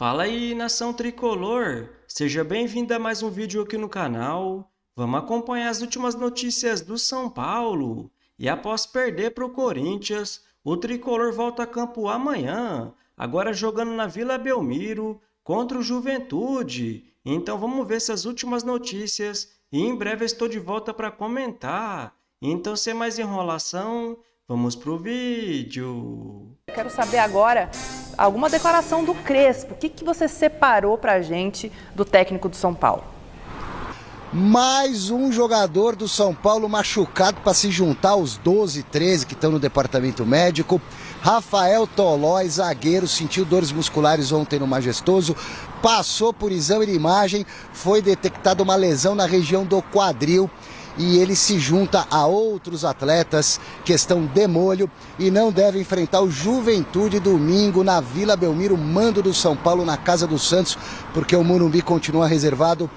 Fala aí, nação tricolor! Seja bem-vindo a mais um vídeo aqui no canal. Vamos acompanhar as últimas notícias do São Paulo. E após perder para o Corinthians, o tricolor volta a campo amanhã, agora jogando na Vila Belmiro contra o Juventude. Então vamos ver essas últimas notícias e em breve estou de volta para comentar. Então, sem mais enrolação, vamos pro vídeo. Eu quero saber agora alguma declaração do Crespo. O que você separou pra gente do técnico do São Paulo? Mais um jogador do São Paulo machucado para se juntar aos 12, 13 que estão no departamento médico. Rafael Tolói, zagueiro, sentiu dores musculares ontem no Majestoso, passou por exame de imagem, foi detectada uma lesão na região do quadril e ele se junta a outros atletas que estão de molho e não deve enfrentar o Juventude domingo na Vila Belmiro, mando do São Paulo na Casa do Santos, porque o Morumbi continua reservado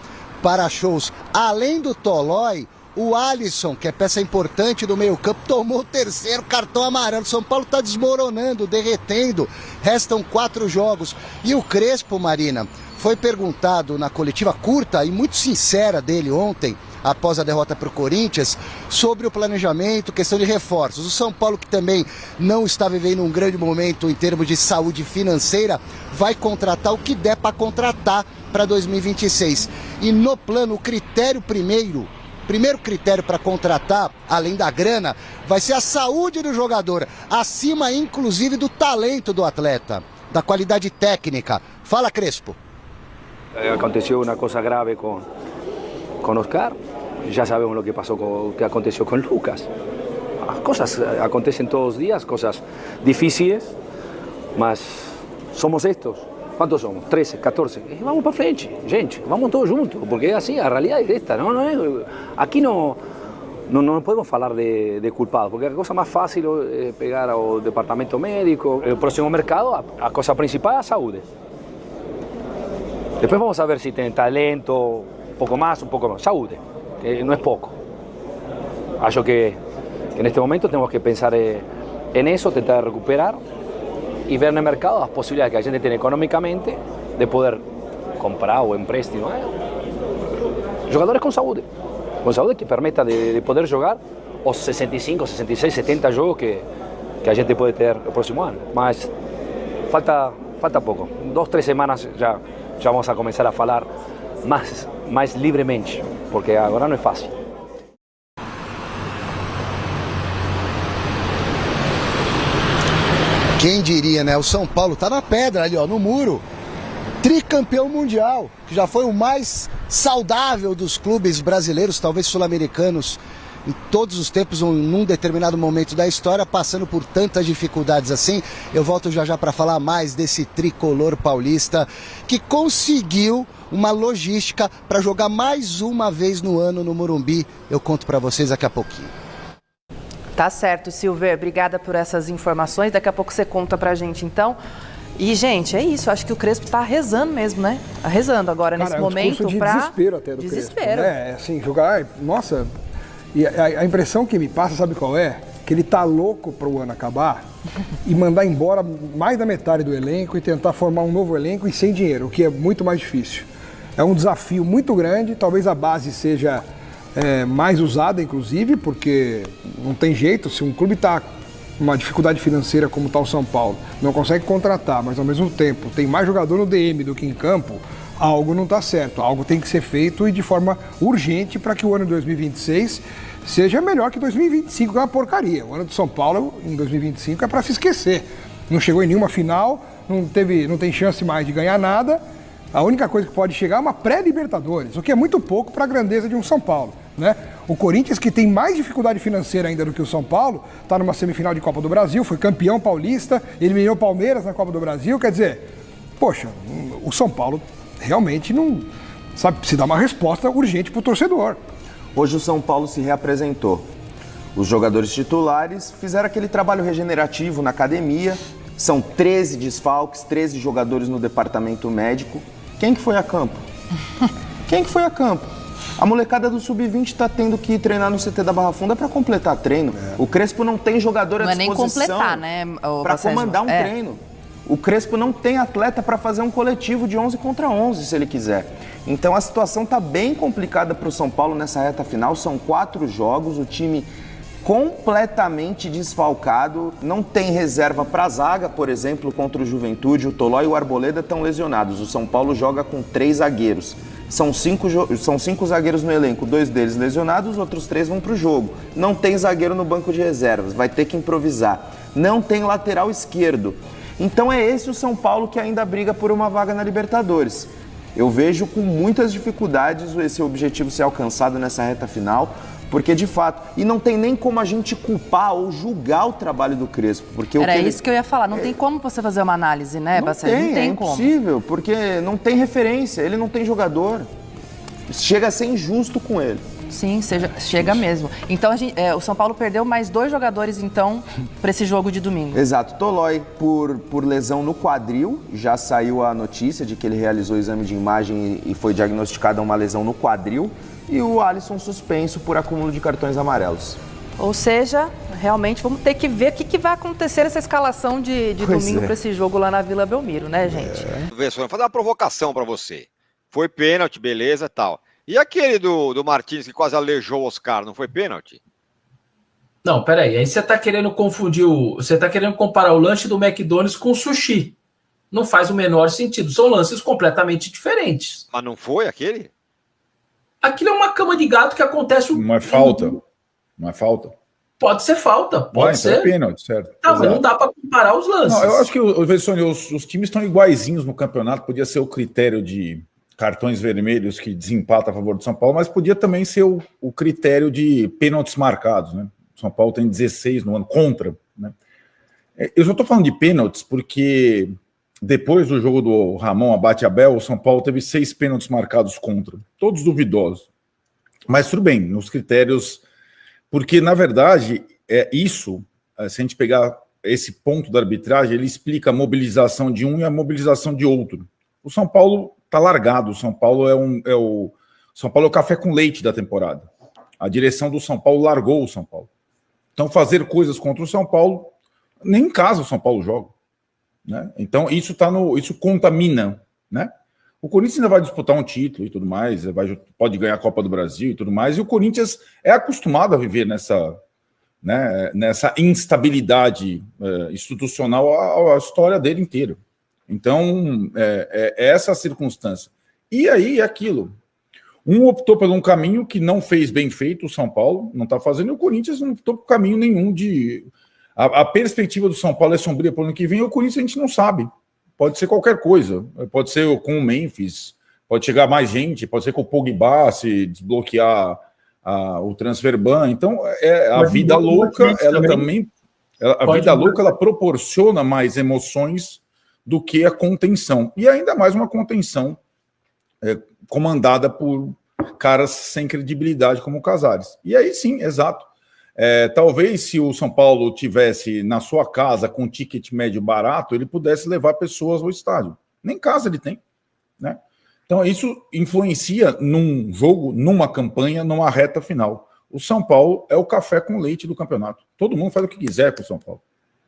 para shows. Além do Tolói, o Alisson, que é peça importante do meio-campo, tomou o terceiro cartão amarelo. São Paulo está desmoronando, derretendo. Restam 4 jogos. E o Crespo, Marina, foi perguntado na coletiva curta e muito sincera dele ontem, após a derrota para o Corinthians, sobre o planejamento, questão de reforços. O São Paulo, que também não está vivendo um grande momento em termos de saúde financeira, vai contratar o que der para contratar para 2026. E no plano, o critério primeiro critério para contratar, além da grana, vai ser a saúde do jogador, acima inclusive do talento do atleta, da qualidade técnica. Fala, Crespo. Aconteceu uma coisa grave com Oscar, já sabemos o que passou, o que aconteceu com Lucas. As coisas acontecem todos os dias, coisas difíceis, mas somos estes. Quantos somos? 13, 14. E vamos para frente, gente, vamos todos juntos, porque é assim, a realidade é esta. Aqui não podemos falar de culpados, porque a coisa mais fácil é pegar ao departamento médico. O próximo mercado, a coisa principal é a saúde. Depois vamos a ver se tem talento, um pouco mais. Saúde, que não é pouco. Acho que neste momento temos que pensar em isso, tentar recuperar e ver no mercado as possibilidades que a gente tem economicamente de poder comprar o empréstimo. Jogadores com saúde que permita de poder jogar os 65, 66, 70 jogos que a gente pode ter no próximo ano. Mas falta pouco, 2, 3 semanas já vamos a começar a falar mais livremente, porque agora não é fácil. Quem diria, né? O São Paulo tá na pedra ali, ó, no muro. Tricampeão mundial, que já foi o mais saudável dos clubes brasileiros, talvez sul-americanos, em todos os tempos, num determinado momento da história, passando por tantas dificuldades assim. Eu volto já para falar mais desse tricolor paulista que conseguiu uma logística para jogar mais uma vez no ano no Morumbi. Eu conto para vocês daqui a pouquinho. Tá certo, Silver. Obrigada por essas informações. Daqui a pouco você conta pra gente, então. E, gente, é isso. Acho que o Crespo tá rezando mesmo, né? Tá rezando agora, nesse momento, de desespero até do Crespo, né? Assim, jogar... Nossa... E a impressão que me passa, sabe qual é? Que ele tá louco para o ano acabar e mandar embora mais da metade do elenco e tentar formar um novo elenco e sem dinheiro, o que é muito mais difícil. É um desafio muito grande, talvez a base seja mais usada, inclusive, porque não tem jeito, se um clube está com uma dificuldade financeira como está o São Paulo, não consegue contratar, mas ao mesmo tempo tem mais jogador no DM do que em campo, algo não está certo, algo tem que ser feito e de forma urgente para que o ano de 2026 seja melhor que 2025, que é uma porcaria. O ano do São Paulo, em 2025, é para se esquecer. Não chegou em nenhuma final, não tem chance mais de ganhar nada. A única coisa que pode chegar é uma pré-Libertadores, o que é muito pouco para a grandeza de um São Paulo, né? O Corinthians, que tem mais dificuldade financeira ainda do que o São Paulo, está numa semifinal de Copa do Brasil, foi campeão paulista, eliminou o Palmeiras na Copa do Brasil, quer dizer, poxa, o São Paulo realmente não sabe, se dá uma resposta urgente para o torcedor. Hoje o São Paulo se reapresentou. Os jogadores titulares fizeram aquele trabalho regenerativo na academia. São 13 desfalques, 13 jogadores no departamento médico. Quem que foi a campo? Quem que foi a campo? A molecada do Sub-20 está tendo que ir treinar no CT da Barra Funda para completar treino. O Crespo não tem jogador à disposição não é nem completar, né? Para comandar um treino. O Crespo não tem atleta para fazer um coletivo de 11 contra 11, se ele quiser. Então a situação está bem complicada para o São Paulo nessa reta final. São 4 jogos, o time completamente desfalcado. Não tem reserva para a zaga, por exemplo, contra o Juventude. O Toló e o Arboleda estão lesionados. O São Paulo joga com 3 zagueiros. São 5 zagueiros no elenco, 2 deles lesionados, os outros 3 vão para o jogo. Não tem zagueiro no banco de reservas, vai ter que improvisar. Não tem lateral esquerdo. Então é esse o São Paulo que ainda briga por uma vaga na Libertadores. Eu vejo com muitas dificuldades esse objetivo ser alcançado nessa reta final, porque de fato, e não tem nem como a gente culpar ou julgar o trabalho do Crespo. Porque Era isso que eu ia falar, não tem como você fazer uma análise, né, Baccelli? Não tem como. É impossível, porque não tem referência, ele não tem jogador. Chega a ser injusto com ele. Sim, chega mesmo. Então o São Paulo perdeu mais 2 jogadores, então, para esse jogo de domingo. Exato. Tolói por lesão no quadril. Já saiu a notícia de que ele realizou o exame de imagem e foi diagnosticada uma lesão no quadril. E o Alisson suspenso por acúmulo de cartões amarelos. Ou seja, realmente vamos ter que ver o que vai acontecer nessa escalação de domingo para esse jogo lá na Vila Belmiro, né, gente? Vou fazer uma provocação para você. Foi pênalti, beleza, tal. E aquele do Martins que quase aleijou o Oscar, não foi pênalti? Não, peraí. Aí você tá querendo confundir Você tá querendo comparar o lanche do McDonald's com o sushi. Não faz o menor sentido. São lances completamente diferentes. Mas não foi aquele? Aquilo é uma cama de gato que acontece... Não é falta. Não é falta. Pode ser falta, pode ser. Então é pênalti, certo. Tá, mas não dá para comparar os lances. Não, eu acho que os times estão iguaizinhos no campeonato. Podia ser o critério de cartões vermelhos que desempata a favor do São Paulo, mas podia também ser o critério de pênaltis marcados, né? O São Paulo tem 16 no ano contra, né? Eu só estou falando de pênaltis porque depois do jogo do Ramon Abate-Abel, o São Paulo teve 6 pênaltis marcados contra, todos duvidosos. Mas tudo bem, nos critérios, porque na verdade se a gente pegar esse ponto da arbitragem, ele explica a mobilização de um e a mobilização de outro. O São Paulo está largado, o São Paulo São Paulo é o café com leite da temporada. A direção do São Paulo largou o São Paulo. Então fazer coisas contra o São Paulo, nem em casa o São Paulo joga, né? Então isso contamina, né? O Corinthians ainda vai disputar um título e tudo mais, pode ganhar a Copa do Brasil e tudo mais, e o Corinthians é acostumado a viver nessa instabilidade institucional a história dele inteira. Então, é essa a circunstância. E aí, aquilo. Um optou por um caminho que não fez bem feito, o São Paulo não está fazendo, e o Corinthians não optou por caminho nenhum de... A perspectiva do São Paulo é sombria para o ano que vem, e o Corinthians a gente não sabe. Pode ser qualquer coisa. Pode ser com o Memphis, pode chegar mais gente, pode ser com o Pogba, se desbloquear o transfer ban. Então, a vida louca, ela também... A vida louca, ela proporciona mais emoções do que a contenção. E ainda mais uma contenção comandada por caras sem credibilidade como o Casares. E aí sim, exato. Talvez se o São Paulo tivesse na sua casa com ticket médio barato, ele pudesse levar pessoas ao estádio. Nem casa ele tem, né? Então isso influencia num jogo, numa campanha, numa reta final. O São Paulo é o café com leite do campeonato. Todo mundo faz o que quiser com o São Paulo,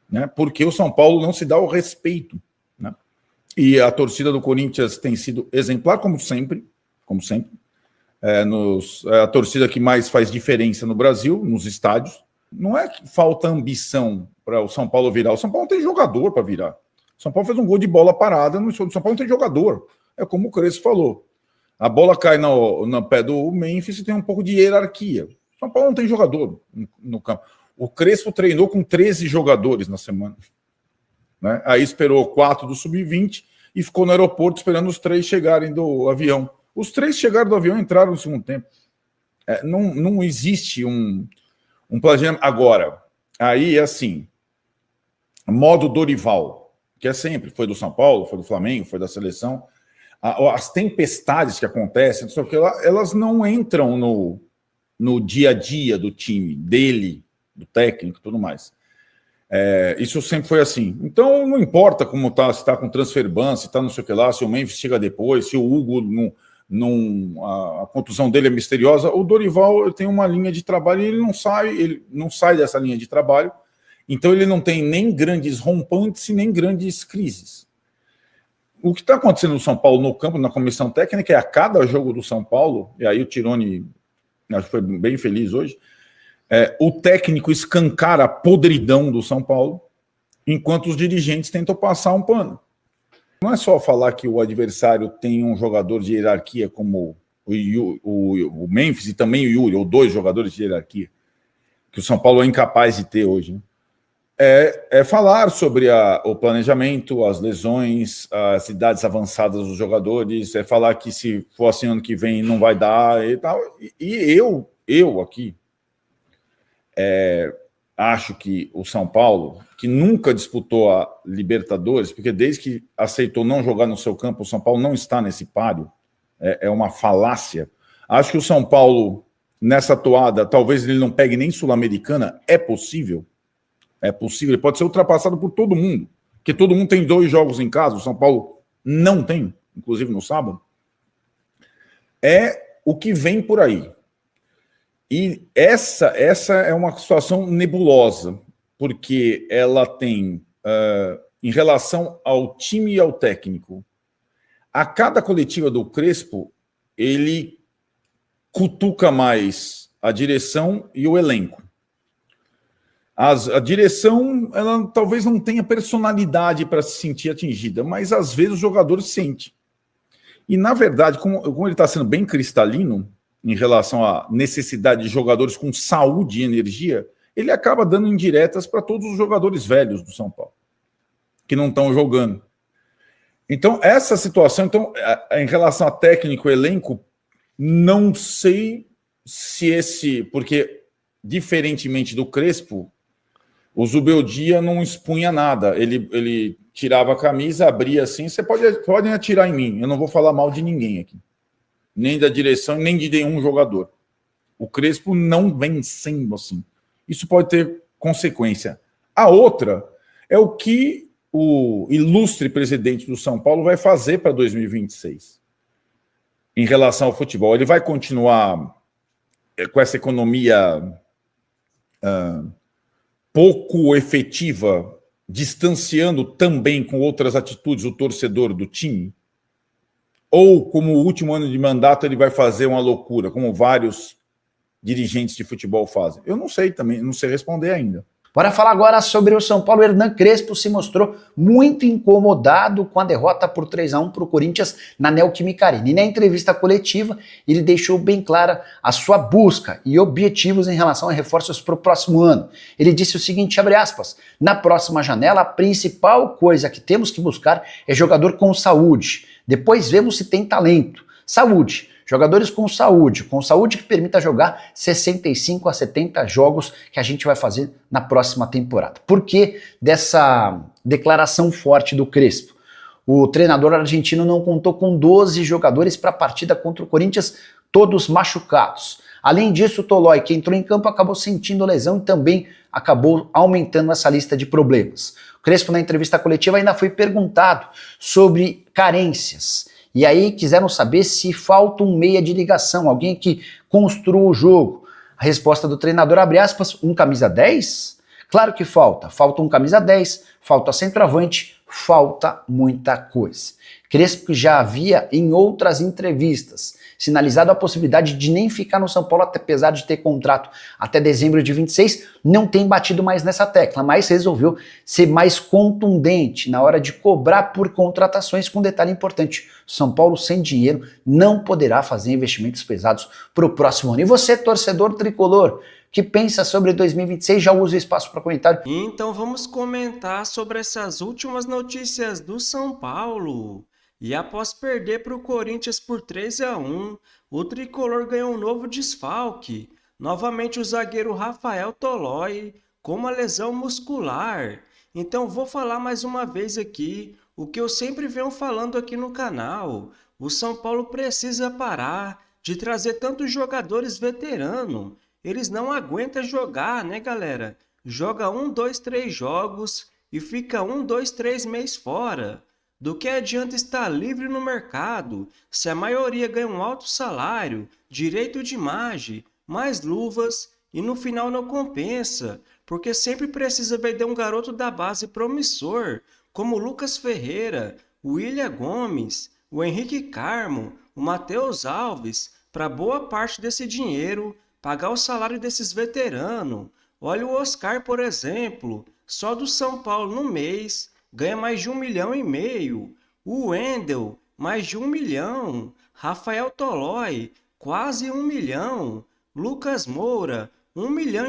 né? Porque o São Paulo não se dá o respeito, né? E a torcida do Corinthians tem sido exemplar, como sempre. A torcida que mais faz diferença no Brasil, nos estádios. Não é que falta ambição para o São Paulo virar. O São Paulo não tem jogador para virar. O São Paulo fez um gol de bola parada, o São Paulo não tem jogador. É como o Crespo falou. A bola cai no pé do Memphis e tem um pouco de hierarquia. O São Paulo não tem jogador no campo. O Crespo treinou com 13 jogadores na semana, né? Aí esperou 4 do Sub-20 e ficou no aeroporto esperando os 3 chegarem do avião. Os 3 chegaram do avião e entraram no segundo tempo. Não existe um planejamento. Agora, aí é assim, modo Dorival, que sempre foi do São Paulo, foi do Flamengo, foi da seleção. As tempestades que acontecem, elas não entram no dia a dia do time, dele, do técnico e tudo mais. Isso sempre foi assim. Então, não importa como tá, se está com transfer ban, se está não sei o que lá, se o Memphis chega depois, se o Hugo a contusão dele é misteriosa. O Dorival tem uma linha de trabalho e ele não sai dessa linha de trabalho. Então ele não tem nem grandes rompantes e nem grandes crises. O que está acontecendo no São Paulo no campo, na comissão técnica, é a cada jogo do São Paulo, e aí o Tironi acho que foi bem feliz hoje, o técnico escancara a podridão do São Paulo, enquanto os dirigentes tentam passar um pano. Não é só falar que o adversário tem um jogador de hierarquia como o Memphis e também o Yuri, ou 2 jogadores de hierarquia, que o São Paulo é incapaz de ter hoje, né? É falar sobre o planejamento, as lesões, as idades avançadas dos jogadores, é falar que se for assim ano que vem não vai dar e tal. E eu aqui acho que o São Paulo, que nunca disputou a Libertadores, porque desde que aceitou não jogar no seu campo, o São Paulo não está nesse páreo, é uma falácia. Acho que o São Paulo, nessa toada, talvez ele não pegue nem Sul-Americana, é possível, ele pode ser ultrapassado por todo mundo, porque todo mundo tem 2 jogos em casa, o São Paulo não tem, inclusive no sábado. É o que vem por aí. E essa é uma situação nebulosa, porque ela tem, em relação ao time e ao técnico, a cada coletiva do Crespo, ele cutuca mais a direção e o elenco. A direção, ela talvez não tenha personalidade para se sentir atingida, mas às vezes os jogadores sentem. E, na verdade, como ele está sendo bem cristalino em relação à necessidade de jogadores com saúde e energia, ele acaba dando indiretas para todos os jogadores velhos do São Paulo, que não estão jogando. Então, essa situação, em relação a técnico e elenco, não sei se porque, diferentemente do Crespo, o Zubeldia não expunha nada. Ele tirava a camisa, abria assim, você pode atirar em mim, eu não vou falar mal de ninguém aqui. Nem da direção, nem de nenhum jogador. O Crespo não vem sendo assim. Isso pode ter consequência. A outra é o que o ilustre presidente do São Paulo vai fazer para 2026 em relação ao futebol. Ele vai continuar com essa economia pouco efetiva, distanciando também com outras atitudes o torcedor do time? Ou, como o último ano de mandato, ele vai fazer uma loucura, como vários dirigentes de futebol fazem? Eu não sei também, não sei responder ainda. Bora falar agora sobre o São Paulo. Hernan Crespo se mostrou muito incomodado com a derrota por 3-1 para o Corinthians na Neoquímica Arena. E na entrevista coletiva, ele deixou bem clara a sua busca e objetivos em relação a reforços para o próximo ano. Ele disse o seguinte, abre aspas, na próxima janela, a principal coisa que temos que buscar é jogador com saúde. Depois vemos se tem talento. Saúde. Jogadores com saúde que permita jogar 65 a 70 jogos que a gente vai fazer na próxima temporada. Por que dessa declaração forte do Crespo? O treinador argentino não contou com 12 jogadores para a partida contra o Corinthians, todos machucados. Além disso, o Tolói, que entrou em campo, acabou sentindo lesão e também acabou aumentando essa lista de problemas. O Crespo, na entrevista coletiva, ainda foi perguntado sobre carências. E aí quiseram saber se falta um meia de ligação, alguém que construa o jogo. A resposta do treinador, abre aspas, um camisa 10? Claro que falta. Falta um camisa 10, falta centroavante, falta muita coisa. Crespo já havia, em outras entrevistas, sinalizado a possibilidade de nem ficar no São Paulo, apesar de ter contrato até dezembro de 26, não tem batido mais nessa tecla, mas resolveu ser mais contundente na hora de cobrar por contratações, com um detalhe importante, São Paulo sem dinheiro não poderá fazer investimentos pesados para o próximo ano. E você, torcedor tricolor, que pensa sobre 2026, já usa o espaço para comentário. Então vamos comentar sobre essas últimas notícias do São Paulo. E após perder para o Corinthians por 3-1, o tricolor ganhou um novo desfalque. Novamente o zagueiro Rafael Tolói com uma lesão muscular. Então vou falar mais uma vez aqui o que eu sempre venho falando aqui no canal. O São Paulo precisa parar de trazer tantos jogadores veteranos. Eles não aguentam jogar, né, galera? Joga 1, 2, 3 jogos e fica 1, 2, 3 meses fora. Do que adianta estar livre no mercado se a maioria ganha um alto salário, direito de imagem, mais luvas e no final não compensa, porque sempre precisa vender um garoto da base promissor, como o Lucas Ferreira, o William Gomes, o Henrique Carmo, o Matheus Alves, para boa parte desse dinheiro pagar o salário desses veteranos. Olha o Oscar, por exemplo, só do São Paulo no mês ganha mais de 1,5 milhão. O Wendel, mais de 1 milhão. Rafael Tolói, quase 1 milhão. Lucas Moura, 1,8 milhão.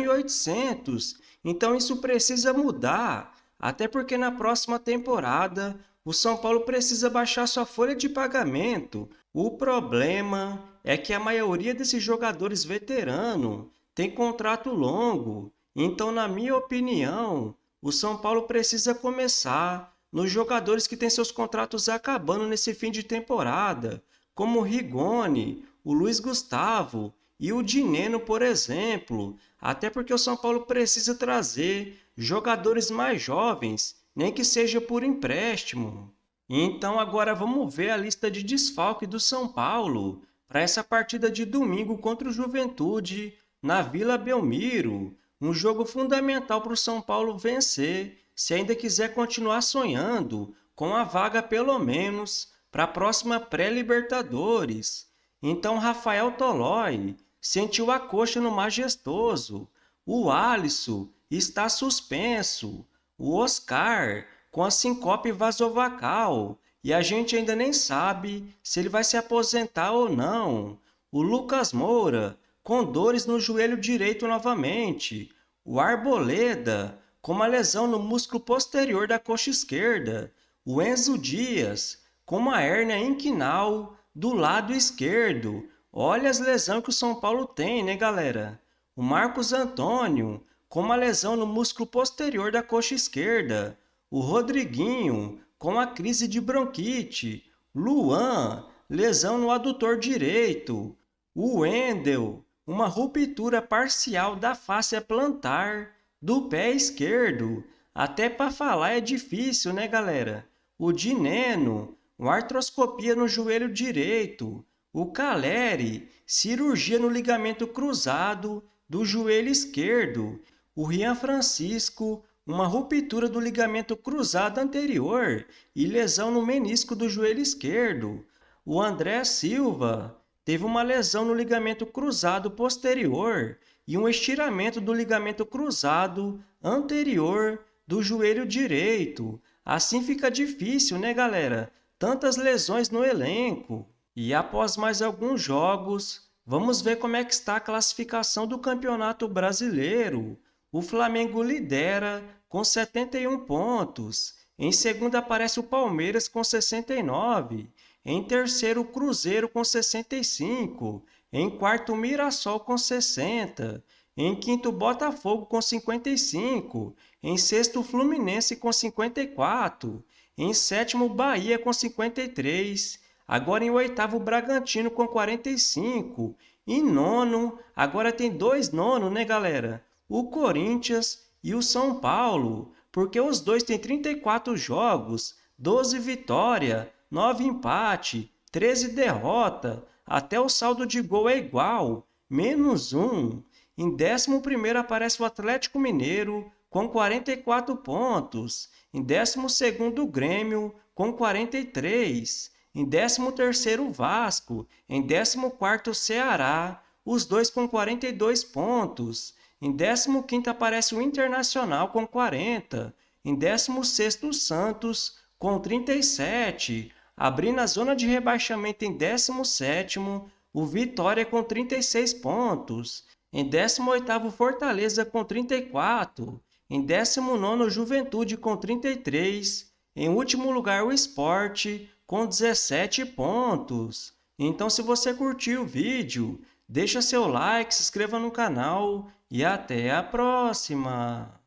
Então isso precisa mudar, até porque na próxima temporada o São Paulo precisa baixar sua folha de pagamento. O problema é que a maioria desses jogadores veteranos tem contrato longo. Então, na minha opinião, o São Paulo precisa começar nos jogadores que têm seus contratos acabando nesse fim de temporada, como o Rigoni, o Luiz Gustavo e o Dineno, por exemplo, até porque o São Paulo precisa trazer jogadores mais jovens, nem que seja por empréstimo. Então agora vamos ver a lista de desfalque do São Paulo para essa partida de domingo contra o Juventude na Vila Belmiro. Um jogo fundamental para o São Paulo vencer, se ainda quiser continuar sonhando com a vaga pelo menos para a próxima pré-Libertadores. Então Rafael Tolói sentiu a coxa no Majestoso. O Alisson está suspenso. O Oscar com a sincope vasovacal. E a gente ainda nem sabe se ele vai se aposentar ou não. O Lucas Moura com dores no joelho direito novamente. O Arboleda com uma lesão no músculo posterior da coxa esquerda. O Enzo Dias com uma hérnia inguinal do lado esquerdo. Olha as lesões que o São Paulo tem, né, galera? O Marcos Antônio com uma lesão no músculo posterior da coxa esquerda. O Rodriguinho com a crise de bronquite. Luan, lesão no adutor direito. O Wendel, uma ruptura parcial da face plantar do pé esquerdo. Até para falar é difícil, né, galera? O Dineno, uma artroscopia no joelho direito. O Caleri, cirurgia no ligamento cruzado do joelho esquerdo. O Rian Francisco, uma ruptura do ligamento cruzado anterior e lesão no menisco do joelho esquerdo. O André Silva teve uma lesão no ligamento cruzado posterior e um estiramento do ligamento cruzado anterior do joelho direito. Assim fica difícil, né, galera? Tantas lesões no elenco. E após mais alguns jogos, vamos ver como é que está a classificação do Campeonato Brasileiro. O Flamengo lidera com 71 pontos. Em segundo aparece o Palmeiras com 69. Em terceiro, o Cruzeiro com 65. Em quarto, o Mirassol com 60. Em quinto, o Botafogo com 55. Em sexto, o Fluminense com 54. Em sétimo, o Bahia com 53. Agora em oitavo, o Bragantino com 45. Em nono, agora tem 2 nonos, né, galera? O Corinthians e o São Paulo, porque os dois têm 34 jogos, 12 vitórias, 9 empate, 13 derrota, até o saldo de gol é igual, -1. Em 11º aparece o Atlético Mineiro com 44 pontos, em 12º o Grêmio com 43, em 13º o Vasco, em 14º o Ceará, os dois com 42 pontos. Em 15º aparece o Internacional com 40. Em 16º o Santos com 37. Abrindo a zona de rebaixamento em 17º, o Vitória com 36 pontos. Em 18º o Fortaleza com 34. Em 19º o Juventude com 33. Em último lugar o Sport com 17 pontos. Então se você curtiu o vídeo, deixa seu like, se inscreva no canal e até a próxima!